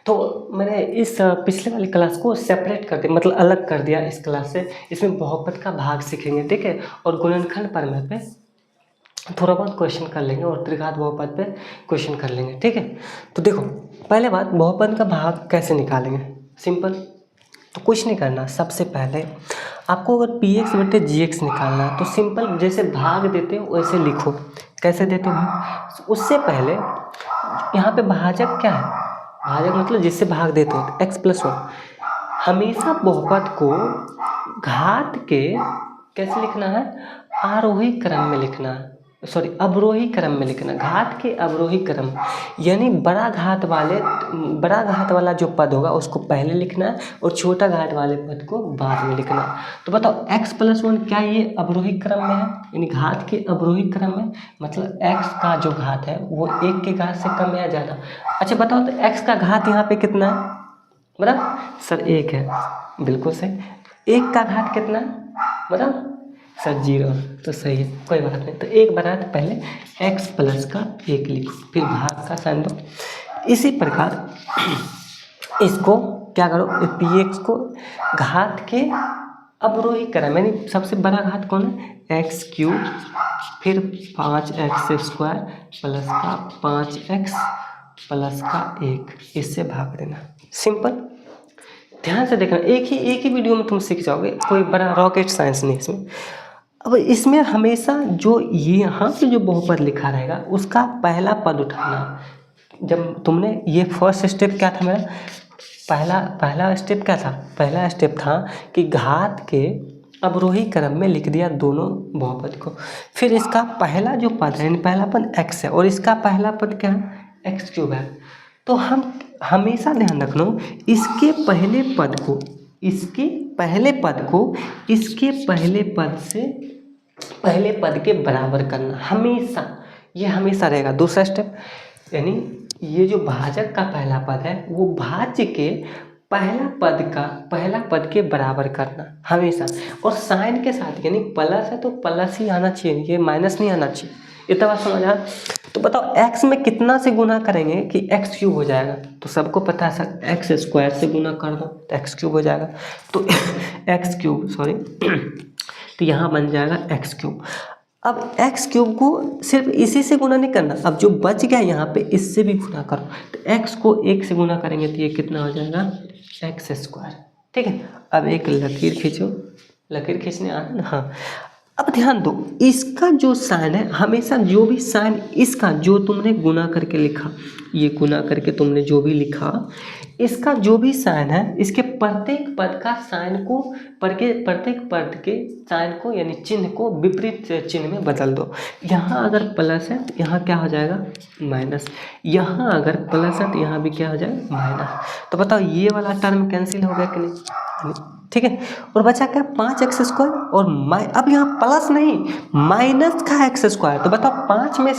तो मैंने इस पिछले वाली क्लास को सेपरेट कर दिया, मतलब अलग कर दिया इस क्लास से। इसमें बहुपद का भाग सीखेंगे, ठीक है, और गुणनखंड प्रमेय पे थोड़ा बहुत क्वेश्चन कर लेंगे और त्रिघात बहुपद पे क्वेश्चन कर लेंगे, ठीक है। तो देखो, पहले बात, बहुपद का भाग कैसे निकालेंगे? सिंपल, तो कुछ नहीं करना। सबसे पहले आपको अगर पी एक्स बटे जी एक्स निकालना है तो सिंपल जैसे भाग देते हो वैसे लिखो। कैसे देते हो? उससे पहले यहाँ पे भाजक क्या है? भाजक मतलब जिससे भाग देते हो, एक्स प्लस वन। हमेशा बहुपद को घात के कैसे लिखना है? आरोही क्रम में लिखना है, सॉरी अवरोही क्रम में लिखना। घात के अवरोही क्रम, यानी बड़ा घात वाला जो पद होगा उसको पहले लिखना है और छोटा घात वाले पद को बाद में लिखना है। तो बताओ x प्लस वन क्या ये अवरोही क्रम में है? यानी घात के अवरोही क्रम में, मतलब x का जो घात है वो 1 के घात से कम है या ज़्यादा? अच्छा बताओ, तो x का घात यहाँ पे कितना है? बताओ सर 1 है, बिल्कुल सही। 1 का घात कितना है? बताओ सर 0, तो सही है, कोई बात नहीं। तो एक बना तो पहले x प्लस का 1 लिखो, फिर भाग का साइन दो। इसी प्रकार इसको क्या करो, पी एक्स को घात के अवरोही क्रम, यानी सबसे बड़ा घात कौन है? एक्स क्यूब, फिर 5x² प्लस का 5x प्लस का 1, इससे भाग देना। सिंपल, ध्यान से देखना, एक ही वीडियो में तुम सीख जाओगे, कोई बड़ा रॉकेट साइंस नहीं इसमें। अब इसमें हमेशा जो ये यहाँ पे जो बहुपद लिखा रहेगा उसका पहला पद उठाना। जब तुमने ये फर्स्ट स्टेप क्या था मेरा? पहला स्टेप क्या था? पहला स्टेप था कि घात के अवरोही क्रम में लिख दिया दोनों बहुपद को। फिर इसका पहला जो पद है, यानी पहला पद x है और इसका पहला पद क्या है? एक्स क्यूब है। तो हम हमेशा ध्यान रखना, इसके पहले पद को इसके पहले पद से पहले पद के बराबर करना, हमेशा, ये हमेशा रहेगा। दूसरा स्टेप, यानी ये जो भाजक का पहला पद है वो भाज्य के पहला पद के बराबर करना हमेशा, और साइन के साथ, यानी प्लस है तो प्लस ही आना चाहिए, ये माइनस नहीं आना चाहिए। इतना बात समझ आ? तो बताओ x में कितना से गुना करेंगे कि x क्यूब हो जाएगा? तो सबको पता है सर, एक्स स्क्वायर से गुना कर दो तो x क्यूब हो जाएगा। तो एक्स क्यूब, सॉरी तो यहाँ बन जाएगा एक्स क्यूब। अब एक्स क्यूब को सिर्फ इसी से गुना नहीं करना, अब जो बच गया यहाँ पे इससे भी गुना करो। तो एक्स को 1 से गुना करेंगे तो ये कितना हो जाएगा? एक्स स्क्वायर, ठीक है। अब एक लकीर खींचो, लकीर खींचने आना ना, हाँ। अब ध्यान दो, इसका जो साइन है, हमेशा जो भी साइन इसका जो तुमने गुना करके लिखा, ये गुना करके तुमने जो भी लिखा, इसका जो भी साइन है, इसके प्रत्येक पद का साइन को प्रत्येक पद के साइन को, यानी चिन्ह को विपरीत चिन्ह में बदल दो। यहाँ अगर प्लस है तो यहाँ क्या हो जाएगा? माइनस। यहाँ अगर प्लस है तो यहाँ भी क्या हो जाएगा? माइनस। तो बताओ ये वाला टर्म कैंसिल हो गया कि नहीं? ठीक है। और बचा क्या? 5x² और अब यहाँ प्लस नहीं, माइनस का x²। तो बताओ 5 में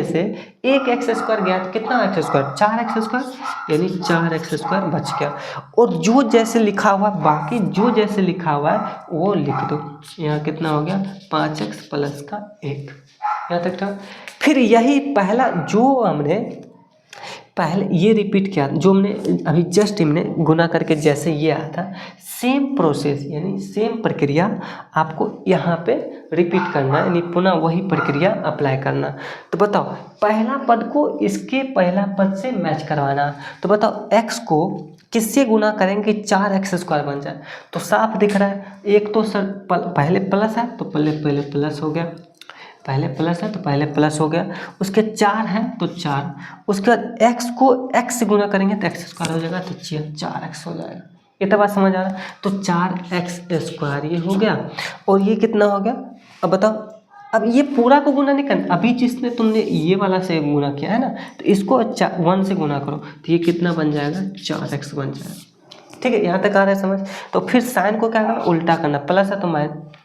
से 1 x² गया तो कितना x²? 4x², यानी 4x² बच गया। और जो जैसे लिखा हुआ, बाकी जो जैसे लिखा हुआ है वो लिख दो। यहाँ कितना हो गया? 5x प्लस का 1। यहाँ तक था। फिर यही पहला जो हमने पहले ये रिपीट किया, जो हमने अभी जस्ट हमने गुना करके जैसे ये आया था, सेम प्रोसेस, यानी सेम प्रक्रिया आपको यहाँ पे रिपीट करना, यानी पुनः वही प्रक्रिया अप्लाई करना। तो बताओ पहला पद को इसके पहला पद से मैच करवाना। तो बताओ x को किससे गुना करेंगे 4x² बन जाए? तो साफ दिख रहा है, एक तो सर पहले प्लस है तो पहले प्लस हो गया, पहले प्लस है तो पहले प्लस हो गया, उसके 4 है तो 4, उसके बाद x को x से गुना करेंगे तो x² हो जाएगा, तो 4x हो जाएगा। ये तो बात समझ आ रहा है? तो 4x² ये हो गया, और ये कितना हो गया? अब बताओ, अब ये पूरा को गुना नहीं करना, अभी जिसने तुमने ये वाला से गुना किया है ना, तो इसको 1 से गुना करो तो ये कितना बन जाएगा? 4x बन जाएगा। ठीक है, यहाँ तक आ रहा है समझ? तो फिर साइन को क्या करना? उल्टा करना, प्लस है तो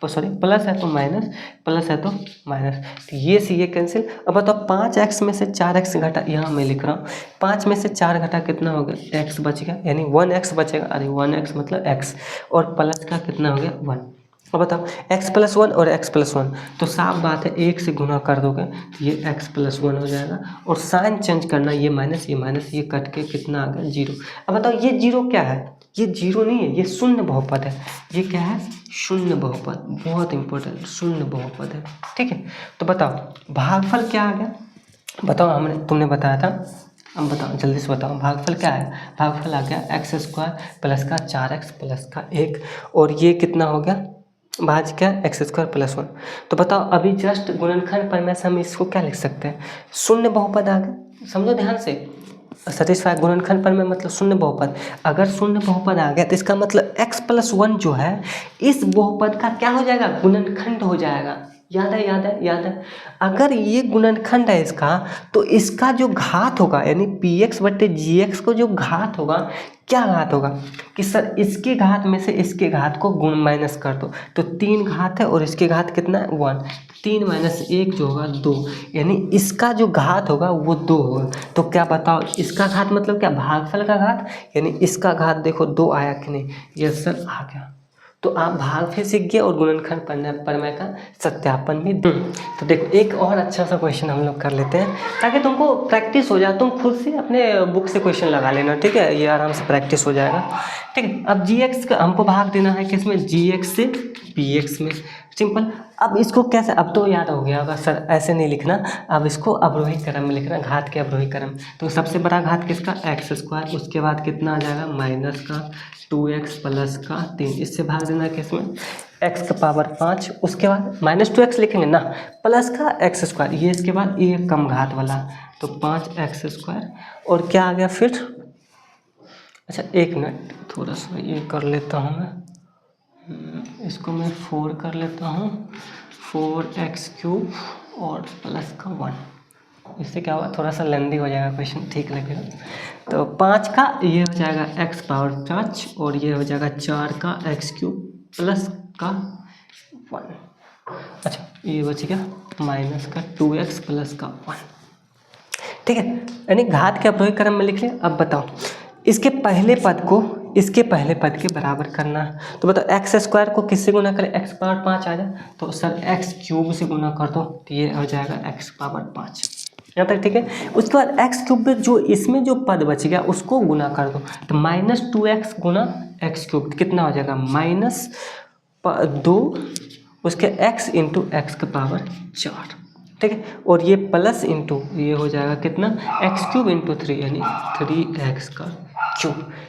प्लस है तो माइनस, प्लस है तो माइनस, तो ये से ये कैंसिल। अब बताओ 5x में से 4x घटा, यहाँ मैं लिख रहा हूँ 5 में से 4 घटा कितना हो गया? x बच गया, यानी 1x बचेगा। अरे 1x मतलब x, और प्लस का कितना हो गया? 1। अब बताओ x+1 और x+1, तो साफ बात है एक से गुना कर दोगे तो ये x+1 हो जाएगा, और साइन चेंज करना, ये माइनस ये कट के कितना आ गया 0। अब बताओ ये 0 क्या है, ये 0 नहीं है, ये शून्य बहुपद है। ये क्या है, शून्य बहुपद, बहुत इंपॉर्टेंट, शून्य बहुपद है, ठीक है। तो बताओ भागफल क्या आ गया, बताओ तुमने बताया था, अब बताओ जल्दी से बताओ भागफल क्या है। भागफल आ गया x² प्लस का 4x प्लस का 1, और ये कितना हो गया भाज क्या x² + 1। तो बताओ अभी जस्ट गुणनखंड प्रमेय से हम इसको क्या लिख सकते हैं, शून्य बहुपद आ गया। समझो ध्यान से, सैटिस्फाई गुणनखंड प्रमेय मतलब शून्य बहुपद। अगर शून्य बहुपद आ गया तो इसका मतलब x+1 जो है इस बहुपद का क्या हो जाएगा, गुणनखंड हो जाएगा। याद है। अगर ये गुणनखंड है इसका, तो इसका जो घात होगा यानी px/gx को जो घात होगा, क्या घात होगा कि सर इसके घात में से इसके घात को गुण माइनस कर दो, तो 3 घात है और इसके घात कितना है 1, 3 - 1 जो होगा 2, यानी इसका जो घात होगा वो 2 होगा। तो क्या बताओ इसका घात मतलब क्या, भागफल का घात, यानी इसका घात देखो 2 आया कि नहीं, ये सर आ गया। तो आप भागफल सीख गए और गुणनखंड प्रमेय का सत्यापन भी दें। तो देखो एक और अच्छा सा क्वेश्चन हम लोग कर लेते हैं ताकि तुमको प्रैक्टिस हो जाए, तुम खुद से अपने बुक से क्वेश्चन लगा लेना, ठीक है, ये आराम से प्रैक्टिस हो जाएगा, ठीक है। अब gx का हमको भाग देना है किसमें, gx से px में, सिंपल। अब इसको कैसे, अब तो याद हो गया होगा सर ऐसे नहीं लिखना, अब इसको अवरोही क्रम में लिखना, घात के अवरोही क्रम। तो सबसे बड़ा घात किसका x², उसके बाद कितना आ जाएगा माइनस का 2x प्लस का 3, इससे भाग देना किसमें x⁵, उसके बाद -2x लिखेंगे ना, प्लस का x², ये इसके बाद ये कम घात वाला, तो 5x², और क्या आ गया फिर, अच्छा 1 मिनट थोड़ा सा ये कर लेता हूँ मैं, इसको मैं 4 कर लेता हूँ, 4x³ और प्लस का 1, इससे क्या हुआ थोड़ा सा लेंदी हो जाएगा क्वेश्चन, ठीक लगेगा। तो 5 का ये हो जाएगा x⁵, और ये हो जाएगा 4 का x³ प्लस का 1, अच्छा ये बच गया माइनस का 2x प्लस का 1, ठीक है, यानी घात के अवरोही क्रम में लिख लें। अब बताओ इसके पहले पद को इसके पहले पद के बराबर करना है, तो बताओ x² को किससे गुना करें, x⁵ आ जाए, तो सर x³ से गुना कर दो, तो ये हो जाएगा x⁵, यहाँ तक ठीक है। उसके बाद x³ में जो इसमें जो पद बच गया उसको गुना कर दो, तो -2x गुना x³ कितना हो जाएगा -2, उसके x × x⁴, ठीक है, और ये प्लस इंटू ये हो जाएगा कितना x³ × 3 यानी 3x³,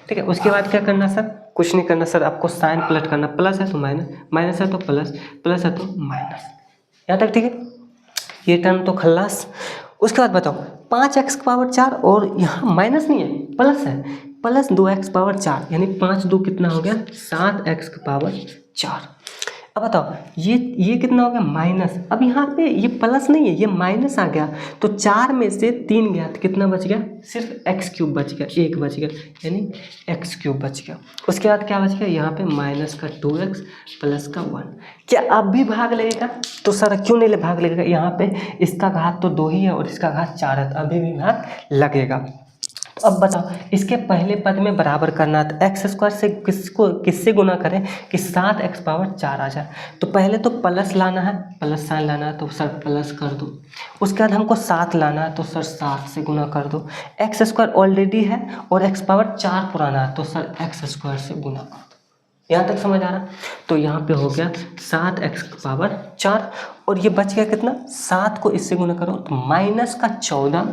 ठीक है। उसके बाद क्या करना सर, कुछ नहीं करना सर, आपको साइन पलट करना, प्लस है तो माइनस, माइनस है तो प्लस, प्लस है तो माइनस, यहाँ तक ठीक है, ये टर्म तो खल्लास। उसके बाद बताओ 5x⁴, और यहाँ माइनस नहीं है प्लस है, प्लस 2x⁴, यानी 5 2 कितना हो गया 7x⁴। अब बताओ ये कितना हो गया माइनस, अब यहाँ पे ये प्लस नहीं है ये माइनस आ गया, तो 4 में से 3 गया तो कितना बच गया, सिर्फ x³ बच गया, 1 बच गया, यानी x³ बच गया। उसके बाद क्या बच गया, यहाँ पे माइनस का 2x प्लस का 1। क्या अब भी भाग लगेगा, तो सर क्यों नहीं भाग लगेगा, यहाँ पे इसका घात तो 2 ही है और इसका घात 4 है, तो अभी भी भाग लगेगा। अब बताओ इसके पहले पद में बराबर करना है, तो x² से किससे गुना करें कि 7x⁴ आ जाए, तो पहले तो प्लस लाना है, प्लस साइन लाना है, तो सर प्लस कर दो। उसके बाद हमको 7 लाना है, तो सर 7 से गुना कर दो। x² ऑलरेडी है और x⁴ पुराना है, तो सर x² से गुना कर दो। यहाँ तक समझ आ रहा, तो यहाँ पे हो गया 7x⁴, और ये बच गया कितना 7 को इससे गुना करो, तो -14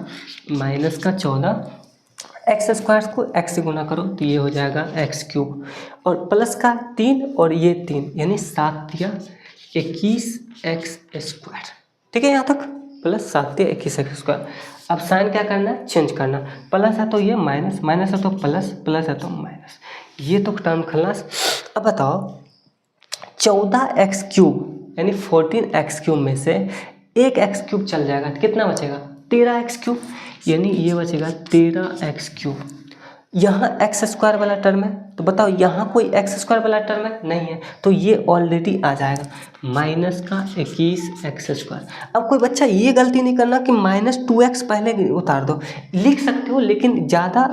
x² को x से गुना करो, तो ये हो जाएगा x³ और प्लस का 3 और ये 3, यानी 7 × 21x², ठीक है, यहाँ तक प्लस 7 × 21x²। अब साइन क्या करना है, चेंज करना, प्लस है तो ये माइनस, माइनस है तो प्लस, प्लस है तो माइनस, ये तो टर्म खल्लास। अब बताओ 14x³ यानी 14x³ में से एक x³ चल जाएगा तो कितना बचेगा 13x³, यानी ये बचेगा 13x³। यहाँ x² वाला टर्म है, तो बताओ यहाँ कोई x² वाला टर्म है नहीं है, तो ये ऑलरेडी आ जाएगा -21x²। अब कोई बच्चा ये गलती नहीं करना कि -2x पहले उतार दो, लिख सकते हो लेकिन ज़्यादा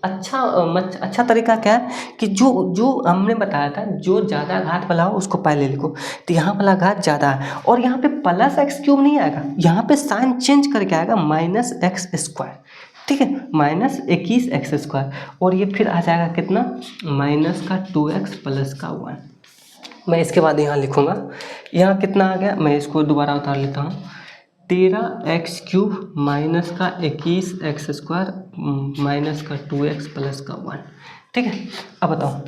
अच्छा तरीका क्या है कि जो जो हमने बताया था, जो ज़्यादा घात वाला हो उसको पहले लिखो। तो यहाँ वाला घात ज़्यादा है और यहाँ पे प्लस एक्स क्यूब नहीं आएगा, यहाँ पे साइन चेंज करके आएगा माइनस एक्स स्क्वायर। ठीक है, माइनस 21x²। और ये फिर आ जाएगा कितना, माइनस का 2x प्लस का 1। मैं इसके बाद यहाँ लिखूँगा, यहाँ कितना आ गया, मैं इसको दोबारा उतार लेता हूँ। 13x³ माइनस का 21x² माइनस का 2x प्लस का 1। ठीक है, अब बताओ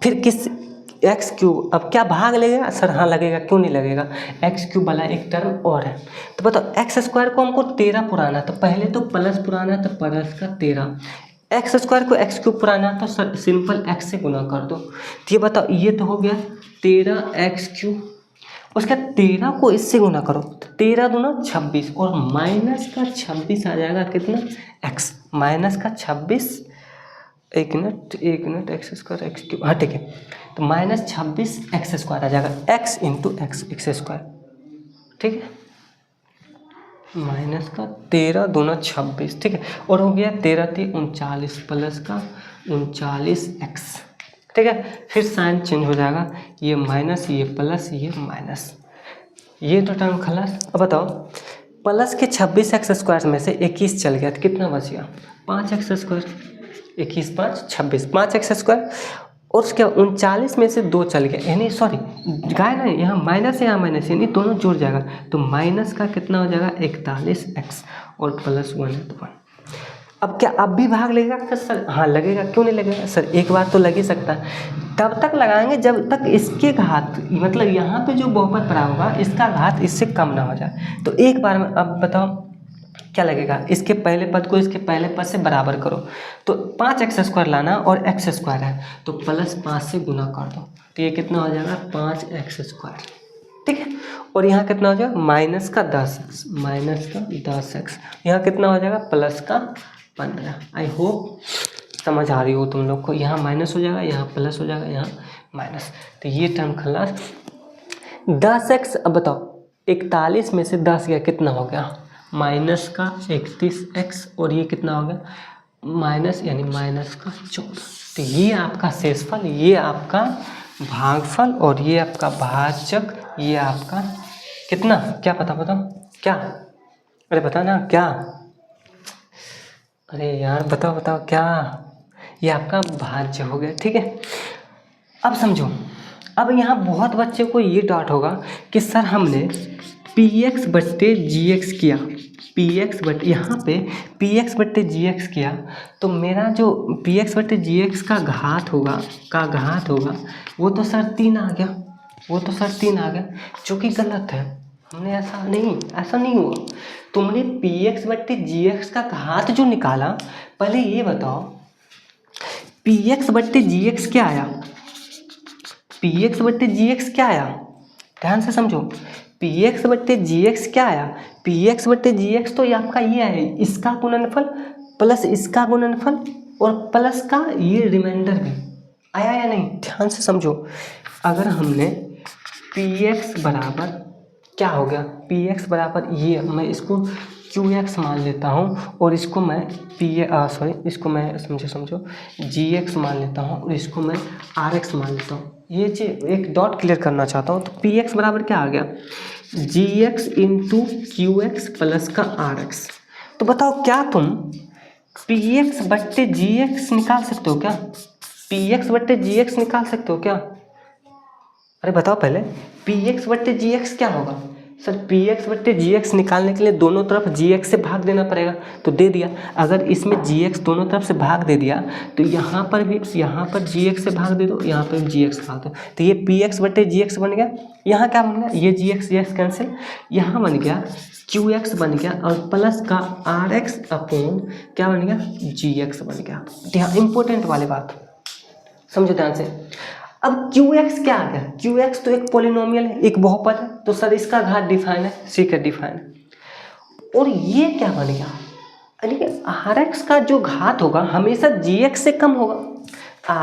फिर किस x³ अब क्या भाग लगेगा सर? हाँ लगेगा, क्यों नहीं लगेगा, x³ वाला एक टर्म और है। तो बताओ x² को हमको 13 पुराना, तो पहले तो प्लस पुराना है तो प्लस का 13, x² को x³ पुराना तो सर सिंपल x से गुना कर दो। तो ये बताओ, ये तो हो गया 13x³, उसके 13 को इससे गुना करो तो 13 दूना 26 और माइनस का 26 आ जाएगा कितना, x माइनस का 26, एक मिनट x² x³, हाँ ठीक है, तो माइनस 26 x² आ जाएगा, x इंटू x²। ठीक है, माइनस का 13 दूना 26। ठीक है, और हो गया 13 × 39 प्लस का 39x। ठीक है, फिर साइन चेंज हो जाएगा, ये माइनस ये प्लस ये माइनस, ये तो टर्म खलास। अब बताओ प्लस के 26x² में से 21 चल गया तो कितना बच गया, 5x²। 21 5 26, 5x²। और उसके 39 में से 2 चल गया, यानी सॉरी गाय ना, यहाँ माइनस है यहाँ माइनस, यानी दोनों जुड़ जाएगा, तो माइनस का कितना हो जाएगा 41x और प्लस 1 है तो 1। अब क्या अब भी भाग लगेगा सर? हाँ लगेगा, क्यों नहीं लगेगा सर, एक बार तो लग ही सकता है। तब तक लगाएंगे जब तक इसके घात, मतलब यहाँ पे जो बहुपद पड़ा होगा इसका घात इससे कम ना हो जाए। तो एक बार में अब बताओ क्या लगेगा, इसके पहले पद को इसके पहले पद से बराबर करो, तो 5x² लाना और x² है तो प्लस 5 से गुना कर दो, तो ये कितना हो जाएगा 5x²। ठीक है, और यहाँ कितना हो जाएगा माइनस का 10x, माइनस का 10x, यहाँ कितना हो जाएगा प्लस का 15। आई होप समझ आ रही हो तुम लोग को, यहाँ माइनस हो जाएगा, यहाँ प्लस हो जाएगा, यहाँ माइनस, तो ये टर्म खलास। 10x, अब बताओ 41 में से 10 गया कितना हो गया, माइनस का 31x, और ये कितना हो गया माइनस, यानी माइनस का 14। तो ये आपका शेषफल, ये आपका भागफल और ये आपका भाजक, ये आपका कितना, क्या पता बताओ क्या, अरे बता ना क्या, अरे यार बताओ क्या, ये आपका भाज्य हो गया। ठीक है, अब समझो, अब यहाँ बहुत बच्चे को ये डाउट होगा कि सर हमने px/gx किया, यहाँ पे px/gx किया, तो मेरा जो px/gx का घात होगा वो तो सर 3 आ गया, जो कि गलत है। हमने ऐसा नहीं हुआ। तुमने px/gx का घात जो निकाला, पहले ये बताओ px/gx क्या आया, px/gx क्या आया, ध्यान से समझो, px/gx क्या आया, px/gx तो ये आपका ये है, इसका गुणनफल प्लस इसका गुणनफल और प्लस का ये रिमाइंडर भी आया या नहीं, ध्यान से समझो। अगर हमने px बराबर क्या हो गया, px बराबर ये, मैं इसको qx मान लेता हूँ और इसको मैं इसको मैं समझो gx मान लेता हूँ और इसको मैं rx मान लेता हूँ। ये चीज एक डॉट क्लियर करना चाहता हूँ। तो px बराबर क्या आ गया, gx इंटू qx प्लस का rx। तो बताओ क्या तुम px/gx निकाल सकते हो क्या, px/gx निकाल सकते हो क्या, अरे बताओ पहले px/gx क्या होगा सर, px/gx निकालने के लिए दोनों तरफ gx से भाग देना पड़ेगा, तो दे दिया। अगर इसमें gx दोनों तरफ से भाग दे दिया तो यहाँ पर gx से भाग दे दो, यहाँ पर gx भाग दो, तो ये px/gx बन गया। यहाँ क्या बन गया, ये gx कैंसिल, यहाँ बन गया qx बन गया और प्लस का rx अपॉन क्या बन गया, gx बन गया। ध्यान, इंपॉर्टेंट वाली बात समझो ध्यान से। अब qx क्या आ गया, qx तो एक पोलिनोमियल है, एक बहुपद है, तो सर इसका घात डिफाइन है, ठीक है डिफाइन। और ये क्या बन गया, यानी कि rx का जो घात होगा हमेशा gx से कम होगा,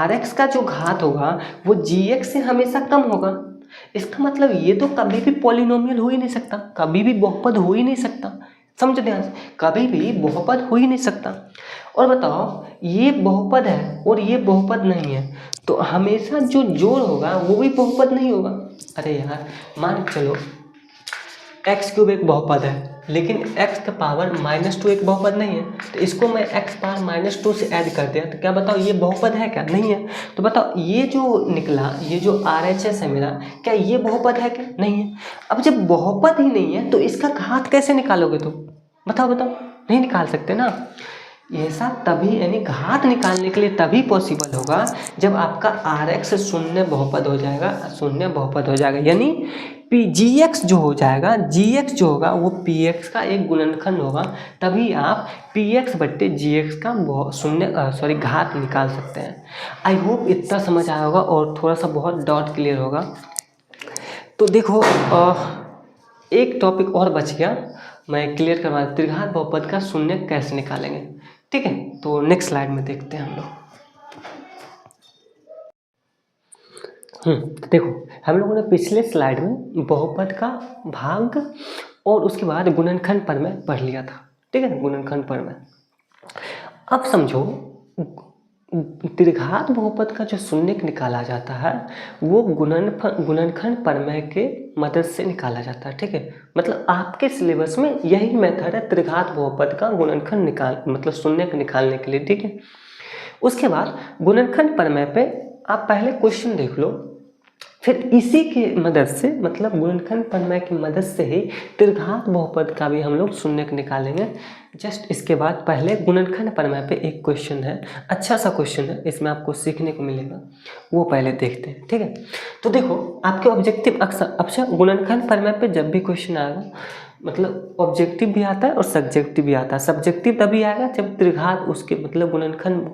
rx का जो घात होगा वो gx से हमेशा कम होगा। इसका मतलब ये तो कभी भी पॉलिनोमियल हो ही नहीं सकता, कभी भी बहुपद हो ही नहीं सकता। समझो ध्यान से, कभी भी बहुपद हो ही नहीं सकता। और बताओ ये बहुपद है और ये बहुपद नहीं है, तो हमेशा जो जोड़ होगा वो भी बहुपद नहीं होगा। अरे यार मान के चलो x³ एक बहुपद है, लेकिन x का पावर -2 एक बहुपद नहीं है, तो इसको मैं x पावर -2 से ऐड कर दिया, तो क्या बताओ ये बहुपद है क्या? नहीं है। तो बताओ ये जो निकला, ये जो RHS है मेरा, क्या ये बहुपद है क्या? नहीं है। अब जब बहुपद ही नहीं है तो इसका घात कैसे निकालोगे तुम? बताओ बताओ, नहीं निकाल सकते ना। ऐसा तभी, यानी घात निकालने के लिए तभी पॉसिबल होगा जब आपका RX शून्य बहुपद हो जाएगा, शून्य बहुपद हो जाएगा, यानी GX जो हो जाएगा, GX जो होगा वो PX का एक गुणनखंड होगा, तभी आप PX बट्टे GX का शून्य घात निकाल सकते हैं। आई होप इतना समझ आया होगा और थोड़ा सा बहुत डाउट क्लियर होगा। तो देखो एक टॉपिक और बच गया, मैं क्लियर करवा, त्रिघात बहुपद का शून्य कैसे निकालेंगे, ठीक है। तो नेक्स्ट स्लाइड में देखते हैं हम लोग। देखो हम लोगों ने पिछले स्लाइड में बहुपद का भाग और उसके बाद गुणनखंड प्रमेय पढ़ लिया था, ठीक है, गुणनखंड प्रमेय। अब समझो त्रिघात बहुपद का जो शून्य निकाला जाता है वो गुणनखंड प्रमेय के मदद से निकाला जाता है, ठीक है। मतलब आपके सिलेबस में यही मेथड है त्रिघात बहुपद का गुणनखंड मतलब शून्य निकालने के लिए, ठीक है। उसके बाद गुणनखंड प्रमेय पे आप पहले क्वेश्चन देख लो, फिर इसी के मदद से, मतलब गुणनखंड प्रमेय की मदद से ही त्रिघात बहुपद का भी हम लोग शून्य निकालेंगे। जस्ट इसके बाद पहले गुणनखंड प्रमेय पे एक क्वेश्चन है, अच्छा सा क्वेश्चन है, इसमें आपको सीखने को मिलेगा, वो पहले देखते हैं, ठीक है। तो देखो आपके ऑब्जेक्टिव अक्सर, अच्छा गुणनखंड प्रमेय पे जब भी क्वेश्चन आएगा, मतलब ऑब्जेक्टिव भी आता है और सब्जेक्टिव भी आता है। सब्जेक्टिव तभी आएगा जब त्रिघात उसके मतलब गुणनखंड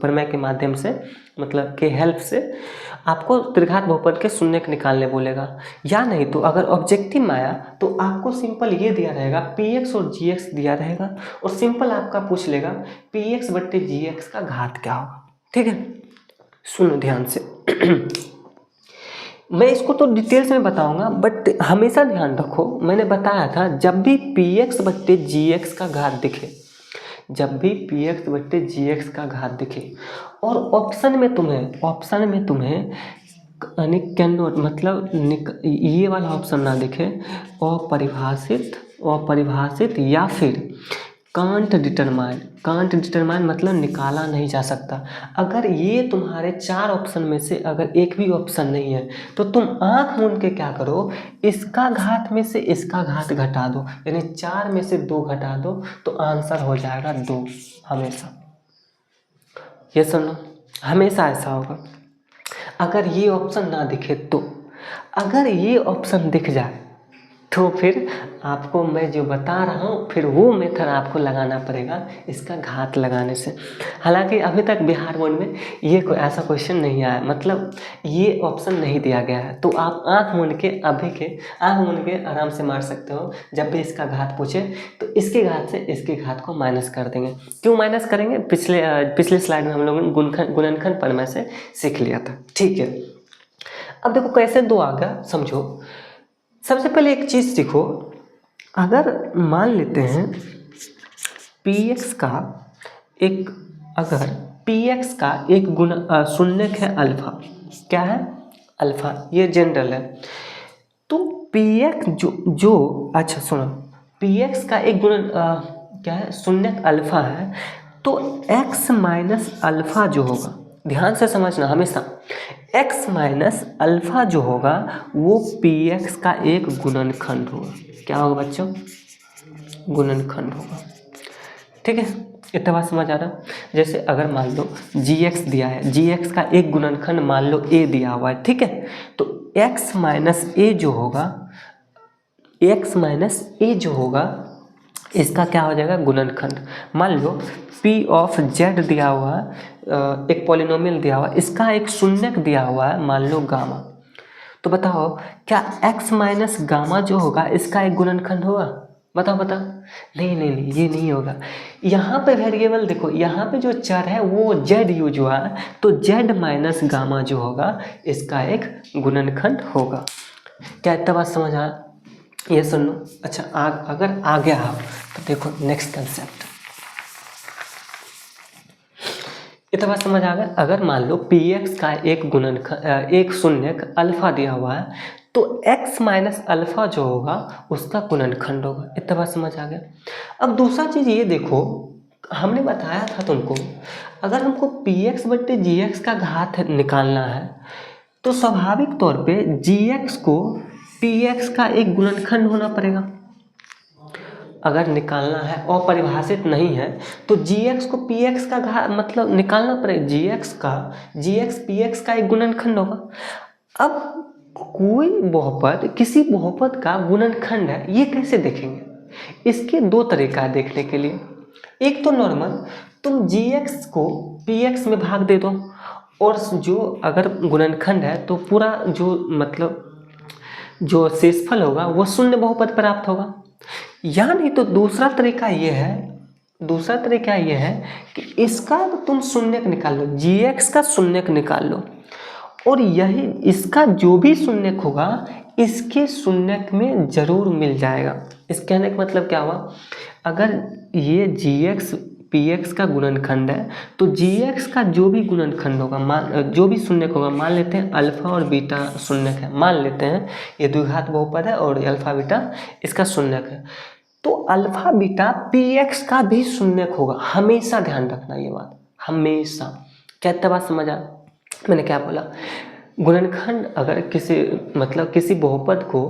प्रमेय के माध्यम से, मतलब के हेल्प से आपको त्रिघात बहुपद के शून्य निकालने बोलेगा, या नहीं तो अगर ऑब्जेक्टिव में आया तो आपको सिंपल ये दिया रहेगा PX और GX दिया रहेगा, और सिंपल आपका पूछ लेगा PX बट्टे GX का घात क्या होगा, ठीक है। सुनो ध्यान से मैं इसको तो डिटेल्स में बताऊंगा, बट हमेशा ध्यान रखो, मैंने बताया था जब भी PX बट्टे GX का घात दिखे, जब भी PX बट्टे GX का घात दिखे और ऑप्शन में तुम्हें कैन नॉट, मतलब ये वाला ऑप्शन ना दिखे, अपरिभाषित या फिर कांट डिटरमाइन मतलब निकाला नहीं जा सकता। अगर ये तुम्हारे 4 ऑप्शन में से अगर एक भी ऑप्शन नहीं है तो तुम आंख मूंद के क्या करो, इसका घात में से इसका घात घटा दो, यानी 4 में से 2 घटा दो तो आंसर हो जाएगा 2। हमेशा ये सुनो, हमेशा ऐसा होगा। अगर ये ऑप्शन ना दिखे तो, अगर ये ऑप्शन दिख जाए तो फिर आपको मैं जो बता रहा हूँ फिर वो मेथड आपको लगाना पड़ेगा इसका घात लगाने से। हालांकि अभी तक बिहार बोर्ड में ये कोई ऐसा क्वेश्चन नहीं आया, मतलब ये ऑप्शन नहीं दिया गया है, तो आप आँख मूंद के आराम से मार सकते हो। जब भी इसका घात पूछे तो इसके घात से इसके घात को माइनस कर देंगे। क्यों माइनस करेंगे, पिछले स्लाइड में हम लोगों ने गुणनखंड प्रमेय से सीख लिया था, ठीक है। अब देखो कैसे 2 आ गया, समझो। सबसे पहले एक चीज़ सीखो, अगर मान लेते हैं PX का एक शून्य है अल्फा, क्या है अल्फा, ये जनरल है, तो PX जो अच्छा सुनो, PX का एक क्या है शून्य अल्फा है, तो x माइनस अल्फा जो होगा, ध्यान से समझना हमेशा, x माइनस अल्फा जो होगा वो PX का एक गुणनखंड होगा। क्या होगा बच्चों, गुणनखंड होगा, ठीक है। इतना बात समझ आ रहा। जैसे अगर मान लो GX दिया है, GX का एक गुणनखंड मान लो A दिया हुआ है, ठीक है, तो x माइनस A जो होगा इसका क्या हो जाएगा गुणनखंड। मान लो P ऑफ Z दिया हुआ है, एक पॉलिनोमियल दिया हुआ है, इसका एक शून्यक दिया हुआ है मान लो गामा, तो बताओ क्या x माइनस गामा जो होगा इसका एक गुणनखंड होगा, बताओ नहीं ये नहीं होगा। यहाँ पे वेरिएबल देखो, यहाँ पे जो चर है वो Z यूज हुआ है, तो Z माइनस गामा जो होगा इसका एक गुणनखंड होगा। क्या इतना बात समझ आया। ये सुन लो। अच्छा अगर आ गया आप तो देखो नेक्स्ट कंसेप्ट, इतना बात समझ आ गया। अगर मान लो पी एक्स का एक शून्य अल्फा दिया हुआ है तो x माइनस अल्फा जो होगा उसका गुणनखंड होगा। इतना बात समझ आ गया। अब दूसरा चीज़ ये देखो, हमने बताया था तुमको अगर हमको पी एक्स बट्टे जी एक्स का घात निकालना है तो स्वाभाविक तौर पे जी एक्स को पी एक्स का एक गुणनखंड होना पड़ेगा। अगर निकालना है और परिभाषित नहीं है तो जी एक्स को पी एक्स का घात मतलब निकालना पड़ेगा, जी एक्स पी एक्स का एक गुणनखंड होगा। अब कोई बहुपद किसी बहुपद का गुणनखंड है ये कैसे देखेंगे? इसके दो तरीका है देखने के लिए। एक तो नॉर्मल, तुम जी एक्स को पी एक्स में भाग दे दो और जो अगर गुणनखंड है तो पूरा जो मतलब जो शेषफल होगा वो शून्य बहुपद प्राप्त होगा। या नहीं तो दूसरा तरीका ये है कि इसका तुम शून्यक निकाल लो, जी एक्स का शून्यक निकाल लो और यही इसका जो भी शून्यक होगा इसके शून्यक में जरूर मिल जाएगा। इस कहने का मतलब क्या हुआ, अगर ये जी एक्स पी एक्स का गुणनखंड है तो जी एक्स का जो भी गुणनखंड होगा जो भी शून्यक होगा, मान लेते हैं अल्फा और बीटा शून्यक है, मान लेते हैं ये द्विघात बहुपद है और अल्फा बीटा इसका शून्यक है, तो अल्फा बीटा पी एक्स का भी शून्यक होगा। हमेशा ध्यान रखना ये बात, हमेशा। क्या बात समझ आ? मैंने क्या बोला, गुणनखंड अगर किसी बहुपद को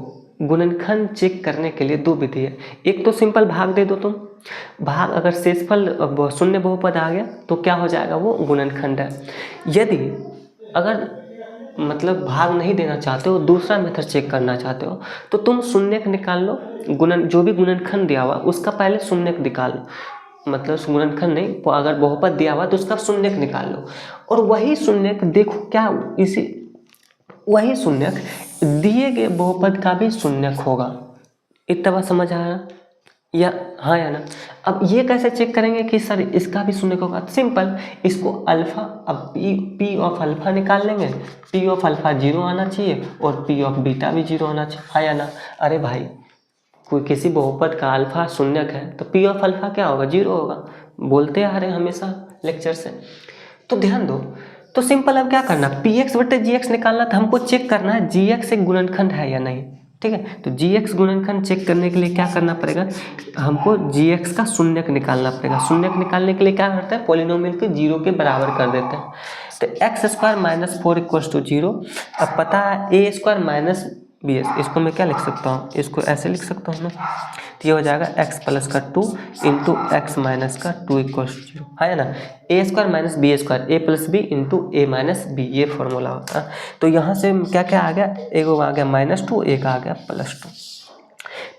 गुणनखंड चेक करने के लिए दो विधि है। एक तो सिंपल भाग दे दो तुम, भाग अगर शेषफल शून्य बहुपद आ गया तो क्या हो जाएगा, वो गुणनखंड है। यदि अगर भाग नहीं देना चाहते हो, दूसरा मेथड चेक करना चाहते हो तो तुम शून्यक निकाल लो, जो भी गुणनखंड दिया हुआ उसका पहले शून्यक निकाल लो, गुणनखंड नहीं, अगर बहुपद दिया हुआ तो उसका शून्यक निकाल लो और वही शून्यक देखो क्या वही शून्यक दिए गए बहुपद का भी शून्यक होगा। इतना बात समझ आ रहा या हाँ या ना? अब ये कैसे चेक करेंगे कि सर इसका भी शून्यक होगा? सिंपल, इसको अल्फा, अब पी ऑफ अल्फा निकाल लेंगे, पी ऑफ अल्फा 0 आना चाहिए और पी ऑफ बीटा भी 0 आना चाहिए, हाँ या ना? अरे भाई कोई किसी बहुपद का अल्फा शून्यक है तो पी ऑफ अल्फा क्या होगा, 0 होगा, बोलते आ रहे हैं हमेशा लेक्चर से। तो ध्यान दो, तो सिंपल अब क्या करना, पी एक्स बटे जी एक्स निकालना था, हमको चेक करना है जी एक्स एक गुणनखंड है या नहीं। ठीक है, तो जी एक्स गुणनखंड चेक करने के लिए क्या करना पड़ेगा, हमको जी एक्स का शून्यक निकालना पड़ेगा। शून्यक निकालने के लिए क्या करते हैं, पॉलिनोमियल के 0 के बराबर कर देते हैं। तो X square minus 4 equals to 0। अब पता है A square minus B S, इसको मैं क्या लिख सकता हूँ, इसको ऐसे लिख सकता हूँ ना, तो ये हो जाएगा एक्स प्लस का 2 इंटू एक्स माइनस का 2 इक्वल्स टू 0, है ना। ए स्क्वायर माइनस बी स्क्वायर, ए प्लस बी इंटू ए माइनस बी, ये फॉर्मूला होता है। तो यहाँ से क्या क्या आ गया, एक आ गया -2, एक आ गया +2।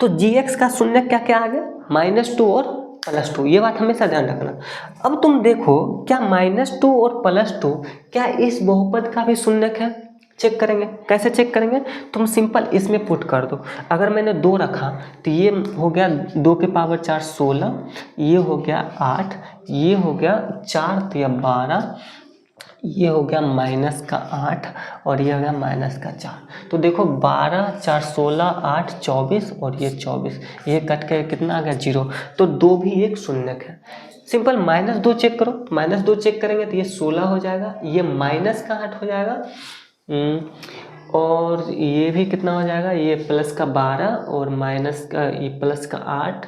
तो जी एक्स का शून्य क्या क्या आ गया, -2 और +2, ये बात हमेशा ध्यान रखना। अब तुम देखो क्या -2 और +2 क्या इस बहुपद का भी शून्यक है? चेक करेंगे, कैसे चेक करेंगे, तुम सिंपल इसमें पुट कर दो। अगर मैंने 2 रखा तो ये हो गया 2 के पावर 4 16, ये हो गया 8, ये हो गया 4 तो यह 12, ये हो गया -8 और ये हो गया -4। तो देखो 12 4 16 8 24 और ये 24, ये कट के कितना आ गया 0। तो 2 भी एक शून्यक है। सिंपल -2 चेक करो, -2 चेक करेंगे तो ये 16 हो जाएगा, ये -8 हो जाएगा, और ये भी कितना हो जाएगा, ये +12 और ये +8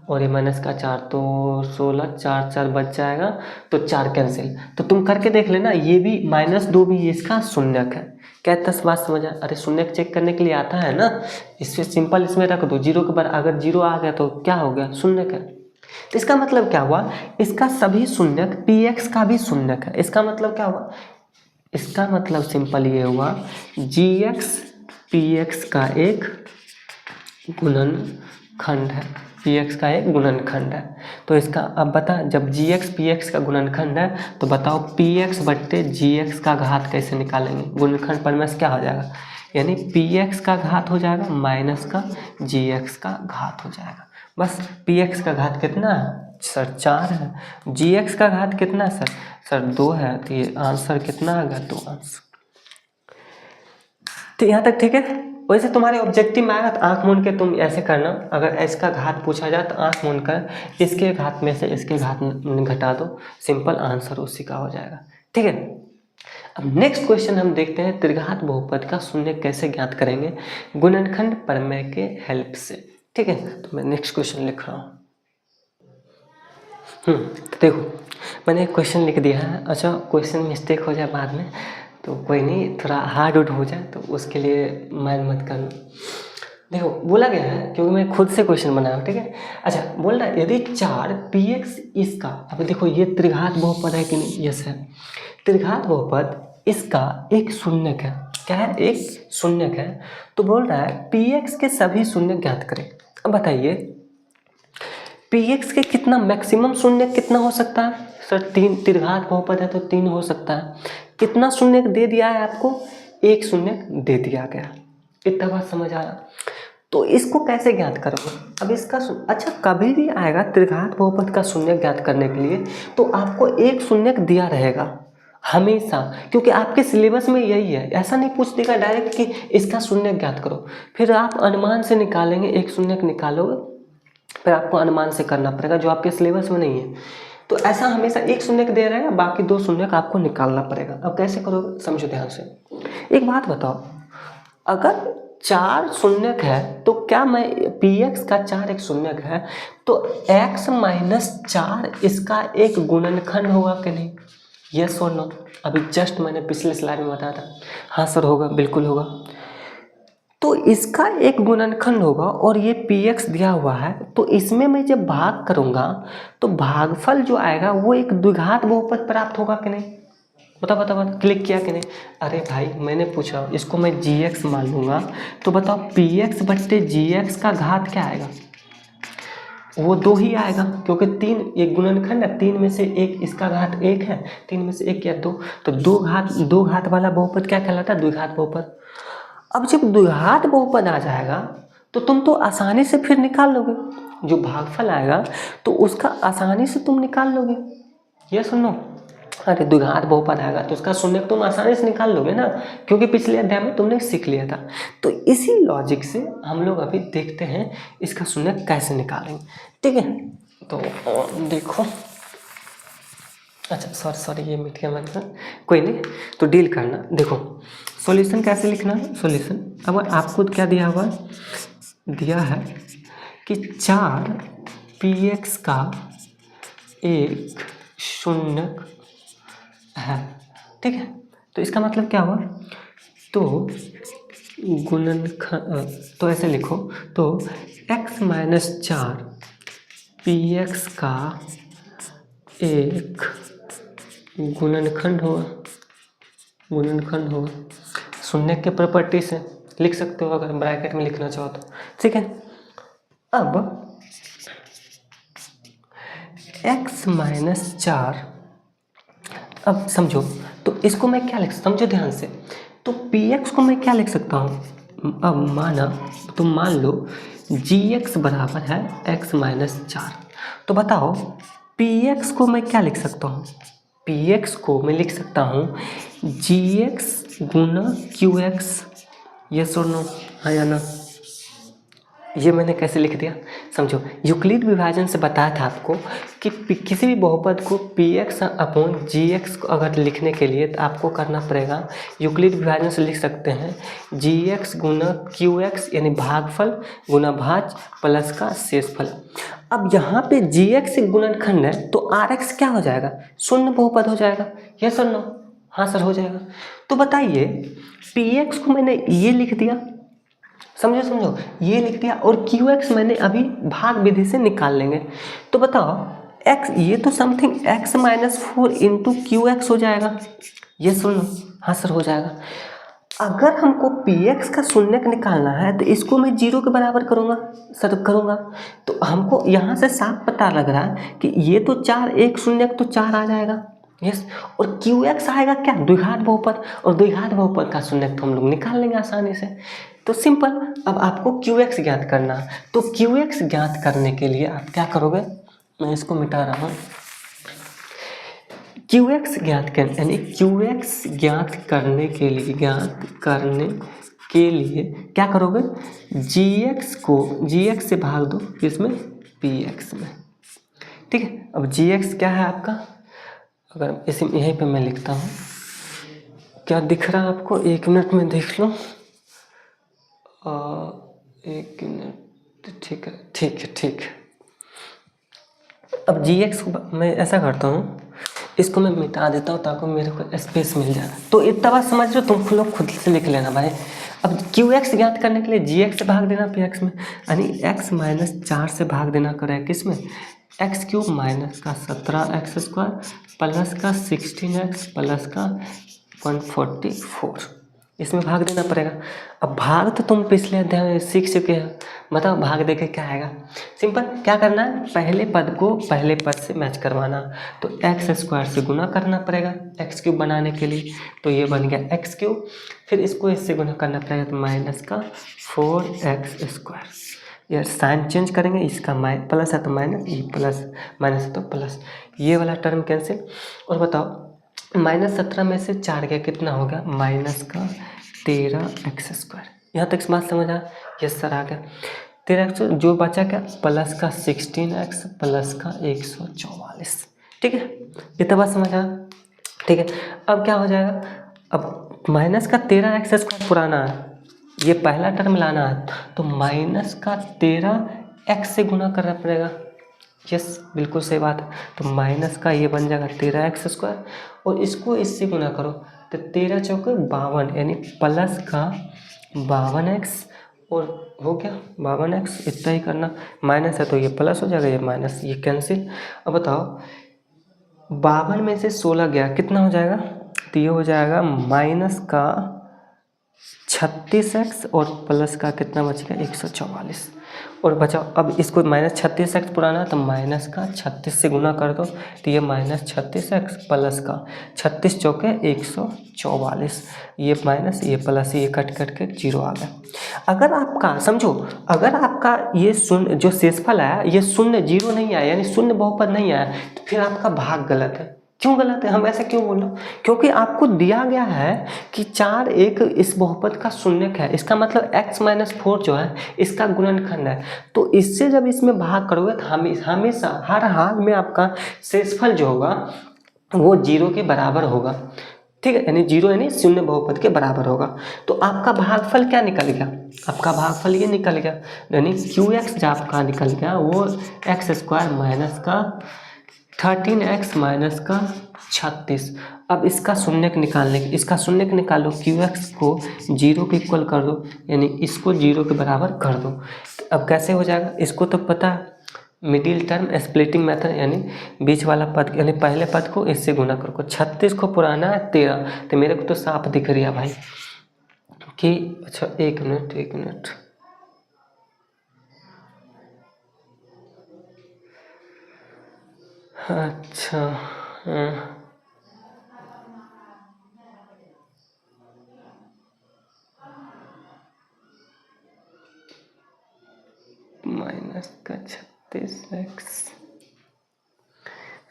और ये -4, तो 16 4 4 बच जाएगा, तो 4 कैंसिल। तो तुम करके देख लेना, ये भी -2 भी इसका शून्यक है। क्या दस बात समझ आ? अरे शून्यक चेक करने के लिए आता है ना, इससे सिंपल इसमें रख दो 0 के बराबर, अगर 0 आ गया तो क्या हो गया, शून्यक है। तो इसका मतलब क्या हुआ, इसका सभी शून्यक पी एक्स का भी शून्यक है। इसका मतलब क्या हुआ, इसका मतलब सिंपल ये हुआ जी एक्स पी एक्स का एक गुणनखंड है, पी एक्स का एक गुणनखंड है। तो इसका अब बता, जब जी एक्स पी एक्स का गुणनखंड है तो बताओ पी एक्स बट्टे जी एक्स का घात कैसे निकालेंगे, गुणनखंड पर में क्या हो जाएगा, यानी पी एक्स का घात हो जाएगा माइनस का जी एक्स का घात हो जाएगा। बस पी एक्स का घात कितना है सर, 4 है, जी एक्स का घात कितना है सर 2 है, तो ये आंसर कितना आ गया, 2 आंसर। तो यहाँ तक ठीक है। वैसे तुम्हारे ऑब्जेक्टिव में आएगा तो आँख मूंद के तुम ऐसे करना, अगर इसका घात पूछा जाए तो आँख मूंद कर इसके घात में से इसके घात घटा दो, सिंपल आंसर उसी का हो जाएगा। ठीक है, अब नेक्स्ट क्वेश्चन हम देखते हैं त्रिघात बहुपद का शून्य कैसे ज्ञात करेंगे गुणनखंड प्रमेय के हेल्प से। ठीक है, तो मैं नेक्स्ट क्वेश्चन लिख रहा हूँ। तो देखो मैंने एक क्वेश्चन लिख दिया है। अच्छा, क्वेश्चन मिस्टेक हो जाए बाद में तो कोई नहीं, थोड़ा हार्ड उड हो जाए तो उसके लिए माइंड मत करना। देखो बोला गया है, क्योंकि मैं खुद से क्वेश्चन बनाया हूँ। ठीक है, अच्छा बोल रहा है यदि 4px इसका, अब देखो ये त्रिघात बहुपद है कि नहीं, यस है। त्रिघात बहुपद इसका एक शून्यक है, क्या है, एक शून्यक है। तो बोल रहा है px के सभी शून्य ज्ञात करें। अब बताइए px के कितना मैक्सिमम शून्य कितना हो सकता है? सर 3, त्रिघात बहुपद है तो 3 हो सकता है। कितना शून्य दे दिया है आपको? एक शून्य दे दिया गया। इतना बात समझ आया? तो इसको कैसे ज्ञात करोगे? अब इसका अच्छा कभी भी आएगा त्रिघात बहुपद का शून्य ज्ञात करने के लिए तो आपको एक शून्य दिया रहेगा हमेशा, क्योंकि आपके सिलेबस में यही है। ऐसा नहीं पूछ देगा डायरेक्ट कि इसका शून्य ज्ञात करो, फिर आप अनुमान से निकालेंगे, एक शून्य निकालोगे, फिर आपको अनुमान से करना पड़ेगा जो आपके सिलेबस में नहीं है। तो ऐसा हमेशा एक शून्य दे रहेगा, बाकी 2 शून्य आपको निकालना पड़ेगा। अब कैसे करोगे, समझो ध्यान से। एक बात बताओ, अगर 4 शून्यक है तो क्या मैं px का 4 एक शून्यक है तो x माइनस 4 इसका एक गुणनखंड होगा कि नहीं? यस और नो? अभी जस्ट मैंने पिछले स्लाइड में बताया था। हाँ सर होगा, बिल्कुल होगा। तो इसका एक गुणनखंड होगा और ये px दिया हुआ है, तो इसमें मैं जब भाग करूँगा तो भागफल जो आएगा वो एक द्विघात बहुपद प्राप्त होगा कि नहीं? बता क्लिक किया कि नहीं? अरे भाई मैंने पूछा, इसको मैं gx मान लूँगा तो बताओ px बट्टे gx का घात क्या आएगा? वो 2 ही आएगा, क्योंकि 3 एक गुणनखंड है, 3 में से एक इसका घात 1 है, 3 में से 1 या 2, तो 2 घात वाला बहुपद क्या कहलाता है? द्विघात बहुपद। अब जब द्विघात बहुपद आ जाएगा तो तुम तो आसानी से फिर निकाल लोगे, जो भागफल आएगा तो उसका आसानी से तुम निकाल लोगे। ये सुनो, अरे द्विघात बहुपद आएगा तो उसका शून्य तुम आसानी से निकाल लोगे ना, क्योंकि पिछले अध्याय में तुमने सीख लिया था। तो इसी लॉजिक से हम लोग अभी देखते हैं इसका शून्य कैसे निकालेंगे। ठीक है, तो देखो, अच्छा सॉरी ये मिट गया मतलब, कोई नहीं, तो डील करना। देखो सॉल्यूशन कैसे लिखना है, सॉल्यूशन अब आपको क्या दिया हुआ, दिया है कि 4px का एक शून्यक है। ठीक है, तो इसका मतलब क्या हुआ, तो गुणनखंड, तो ऐसे लिखो, तो x माइनस 4 px का एक गुणनखंड होगा। शून्य के प्रॉपर्टी से लिख सकते हो अगर ब्रैकेट में लिखना चाहो तो। ठीक है, अब x माइनस 4, अब समझो, तो इसको मैं क्या लिख, समझो ध्यान से, तो px को मैं क्या लिख सकता हूँ, अब माना तुम मान लो gx बराबर है x माइनस 4, तो बताओ px को मैं क्या लिख सकता हूँ, px को मैं लिख सकता हूँ gx गुना qx। यस और नो, हाँ या ना? ये मैंने कैसे लिख दिया, समझो यूक्लिड विभाजन से बताया था आपको कि किसी भी बहुपद को px अपॉन gx को अगर लिखने के लिए तो आपको करना पड़ेगा, यूक्लिड विभाजन से लिख सकते हैं gx गुना qx, यानी भागफल गुना भाज प्लस का शेषफल। अब यहाँ पे gx गुणनखंड है तो rx क्या हो जाएगा, शून्य बहुपद हो जाएगा। यस और नो? हाँ सर हो जाएगा। तो बताइए px को मैंने ये लिख दिया, समझो ये लिख दिया, और qx मैंने अभी भाग विधि से निकाल लेंगे। तो बताओ x, ये तो something x minus 4 into qx हो जाएगा। ये सुन लो, हाँ सर हो जाएगा। अगर हमको px का शून्यक निकालना है तो इसको मैं 0 के बराबर करूँगा, सर करूँगा, तो हमको यहाँ से साफ पता लग रहा है कि ये तो 4, एक शून्यक तो 4 आ जाएगा। यस, और qx आएगा क्या, द्विघात बहुपद, और द्विघात बहुपद का शून्यक तो हम लोग निकाल लेंगे आसानी से। तो सिंपल, अब आपको qx ज्ञात करना है, तो qx ज्ञात करने के लिए आप क्या करोगे, मैं इसको मिटा रहा हूँ, qx ज्ञात करने, यानी qx ज्ञात करने के लिए, ज्ञात करने के लिए क्या करोगे, gx से भाग दो इसमें px में, ठीक है। अब gx क्या है आपका, अगर इसी यहीं पे मैं लिखता हूँ, क्या दिख रहा है आपको, 1 मिनट में देख लो, 1 मिनट, ठीक है ठीक है ठीक है। अब gx को मैं ऐसा करता हूँ, इसको मैं मिटा देता हूँ ताकि मेरे को स्पेस मिल जाए। तो इतना बात समझ लो, तुम लोग खुद से लिख लेना भाई। अब qx ज्ञात करने के लिए gx से भाग देना px में, यानी x माइनस 4 से भाग देना करें किस में, एक्स क्यूब माइनस का 17x² प्लस का 16x प्लस का 144, इसमें भाग देना पड़ेगा। अब भाग तो तुम पिछले अध्याय में सीख चुके हो, बताओ भाग देके क्या आएगा। सिंपल, क्या करना है, पहले पद को पहले पद से मैच करवाना, तो x² से गुना करना पड़ेगा एक्स क्यूब बनाने के लिए, तो ये बन गया एक्स क्यूब, फिर इसको इससे गुना करना पड़ेगा तो माइनस का 4x², यार साइन चेंज करेंगे, इसका प्लस है तो माइनस, ये प्लस माइनस है तो प्लस, ये वाला टर्म कैंसिल। और बताओ -17 में से 4 गया कितना हो गया, माइनस का 13x²। यहाँ तक इस बात समझ आया, यस सर आ गया 13x, जो बचा क्या, प्लस का 16x प्लस का 144, ठीक है। ये तो बात समझ आया, ठीक है। अब क्या हो जाएगा, अब माइनस का 13x² पुराना है, ये पहला टर्म लाना है, तो माइनस का 13x से गुना करना पड़ेगा, यस बिल्कुल सही बात है। तो माइनस का ये बन जाएगा 13x² और इसको इससे गुना करो तो 13 चौके 52, यानी प्लस का 52x, और हो गया 52x, इतना ही करना, माइनस है तो ये प्लस हो जाएगा, ये माइनस, ये कैंसिल। अब बताओ 52 में से 16 गया कितना हो जाएगा, तो ये हो जाएगा माइनस का 36x और प्लस का कितना बच गया 144, और बचाओ अब इसको -36x पुराना, तो माइनस का 36 से गुना कर दो, तो ये -36x प्लस का 36 चौके 144, ये माइनस ये प्लस, ये कट कट के 0 आ गया। अगर आपका समझो, अगर आपका ये शून्य जो शेषफल आया, ये शून्य 0 नहीं आया, यानी शून्य बहुपद नहीं आया, तो फिर आपका भाग गलत है। क्यों गलत है, हम ऐसा क्यों बोल रहे हैं, क्योंकि आपको दिया गया है कि 4 एक इस बहुपद का शून्यक है, इसका मतलब x-4 जो है इसका गुणनखंड है, तो इससे जब इसमें भाग करोगे तो हमेशा हर हाल में आपका शेषफल जो होगा वो 0 के बराबर होगा, ठीक है, यानी 0 यानी शून्य बहुपद के बराबर होगा। तो आपका भागफल क्या निकल गया, आपका भागफल ये निकल गया, यानी qx जो आपका निकल गया वो x² माइनस का 13x माइनस का 36। अब इसका शून्यक निकालने, इसका शून्यक निकालो, qx को 0 के इक्वल कर दो, यानी इसको 0 के बराबर कर दो। अब कैसे हो जाएगा, इसको तो पता मिडिल टर्म स्प्लिटिंग मेथड, यानी बीच वाला पद, यानी पहले पद को इससे गुना करो, 36 को पुराना है 13, तो मेरे को तो साफ दिख रही है भाई कि, अच्छा 1 मिनट, अच्छा माइनस का 36x,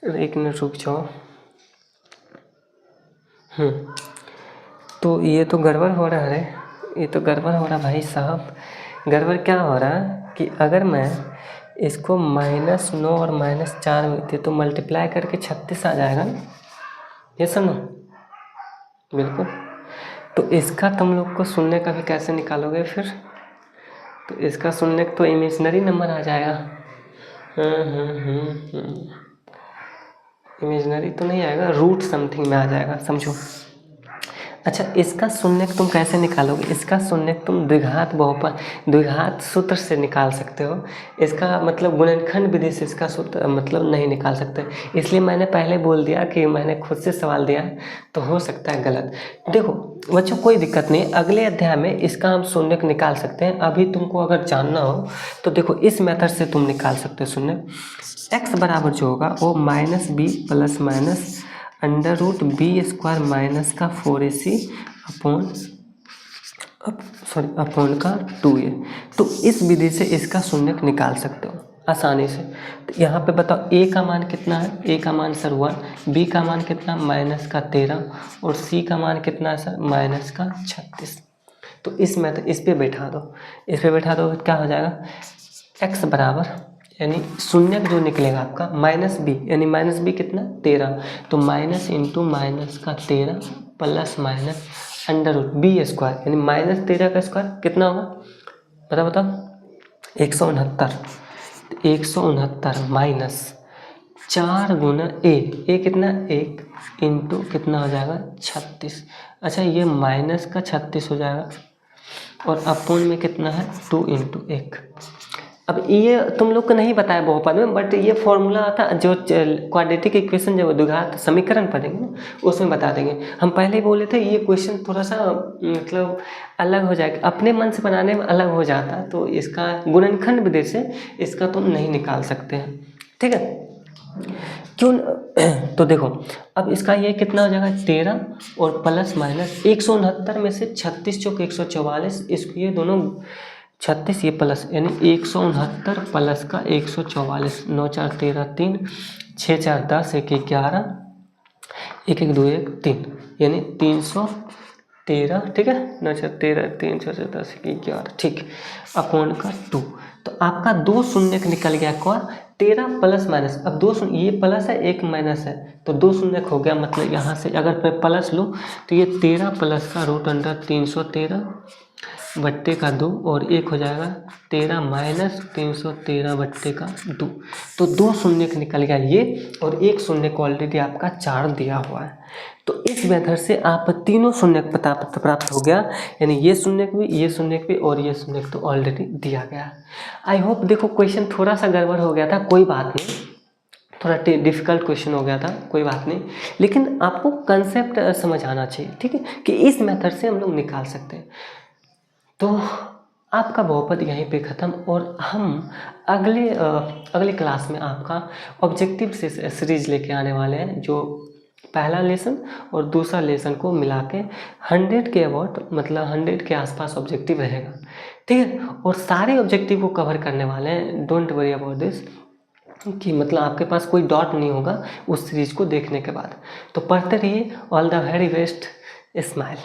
1 मिनट रुक जाओ। तो ये तो गड़बड़ हो रहा है, ये तो गड़बड़ हो रहा भाई साहब। गड़बड़ क्या हो रहा है कि अगर मैं इसको -9 और -4 में थे तो मल्टीप्लाई करके 36 आ जाएगा ना, ये सुनो बिल्कुल। तो इसका तुम लोग को शून्य का भी कैसे निकालोगे फिर, तो इसका शून्य तो इमेजिनरी नंबर आ जाएगा, इमेजिनरी तो नहीं आएगा, रूट समथिंग में आ जाएगा, समझो। अच्छा इसका शून्यक तुम कैसे निकालोगे, इसका शून्यक तुम द्विघात बहुपद, द्विघात सूत्र से निकाल सकते हो, इसका मतलब गुणनखंड विधि से इसका सूत्र मतलब नहीं निकाल सकते, इसलिए मैंने पहले बोल दिया कि मैंने खुद से सवाल दिया तो हो सकता है गलत। देखो बच्चों कोई दिक्कत नहीं, अगले अध्याय में इसका हम शून्यक निकाल सकते हैं, अभी तुमको अगर जानना हो तो देखो इस मेथड से तुम निकाल सकते हो शून्यक। x बराबर जो होगा वो -b plus minus √b² minus का 4ac अपॉन का 2a। तो इस विधि से इसका शून्यक निकाल सकते हो आसानी से। तो यहाँ पे बताओ a का मान कितना है, a का मान सर 1, b का मान कितना -13 और c का मान कितना है सर -36। तो इस मेथड इस पे बैठा दो, इस पे बैठा दो, क्या हो जाएगा x बराबर यानी शून्य जो निकलेगा आपका माइनस बी, यानी माइनस बी कितना 13, तो माइनस इंटू माइनस का 13 plus minus under root B square, यानी माइनस 13 का स्क्वायर कितना होगा बताओ 169 माइनस 4 गुना ए कितना 1 इंटू कितना हो जाएगा 36। अच्छा ये माइनस का 36 हो जाएगा और अपोन में कितना है 2 इंटू 1। अब ये तुम लोग को नहीं बताया बहुपद में, बट ये फॉर्मूला आता जो क्वाड्रेटिक इक्वेशन जब द्विघात समीकरण पढ़ेंगे ना उसमें बता देंगे। हम पहले ही बोले थे ये क्वेश्चन थोड़ा सा मतलब अलग हो जाएगा, अपने मन से बनाने में अलग हो जाता, तो इसका गुणनखंड विधि से इसका तुम नहीं निकाल सकते हैं, ठीक है क्यों। तो देखो अब इसका ये कितना हो जाएगा 13 और प्लस माइनस 169 में से 36 चौक 144, इसको ये दोनों 36 ये प्लस यानी 169 प्लस का 144, 9 4 13 3 6 4 10 1 11 1 1 2 1 3 यानी 313, ठीक है 9 4 13 3 4 10 1 11, ठीक अपॉन का 2। तो आपका 2 शून्य निकल गया क्या 13 प्लस माइनस, अब 2 शून्य ये प्लस है एक माइनस है तो 2 शून्य हो गया, मतलब यहाँ से अगर मैं प्लस लूँ तो ये 13 प्लस का रूट अंडर 313 बट्टे का 2 और एक हो जाएगा 13 माइनस 313 बट्टे का 2, तो 2 शून्य निकल गया ये, और एक शून्य को ऑलरेडी आपका 4 दिया हुआ है। तो इस मेथड से आप तीनों शून्य प्राप्त हो गया, यानी ये शून्य भी, ये शून्य भी और ये शून्य तो ऑलरेडी दिया गया। आई होप देखो क्वेश्चन थोड़ा सा गड़बड़ हो गया था, कोई बात नहीं, थोड़ा डिफिकल्ट क्वेश्चन हो गया था, कोई बात नहीं, लेकिन आपको कंसेप्ट समझ आना चाहिए, ठीक है कि इस मेथड से हम लोग निकाल सकते हैं। तो आपका बहुपद यहीं पे ख़त्म, और हम अगले क्लास में आपका ऑब्जेक्टिव से सीरीज लेके आने वाले हैं, जो पहला लेसन और दूसरा लेसन को मिला के 100 के अबाउट, मतलब 100 के आसपास ऑब्जेक्टिव रहेगा, ठीक है, और सारे ऑब्जेक्टिव को कवर करने वाले हैं। डोंट वरी अबाउट दिस कि मतलब आपके पास कोई डॉट नहीं होगा उस सीरीज को देखने के बाद। तो पढ़ते रहिए, all the very best, smile.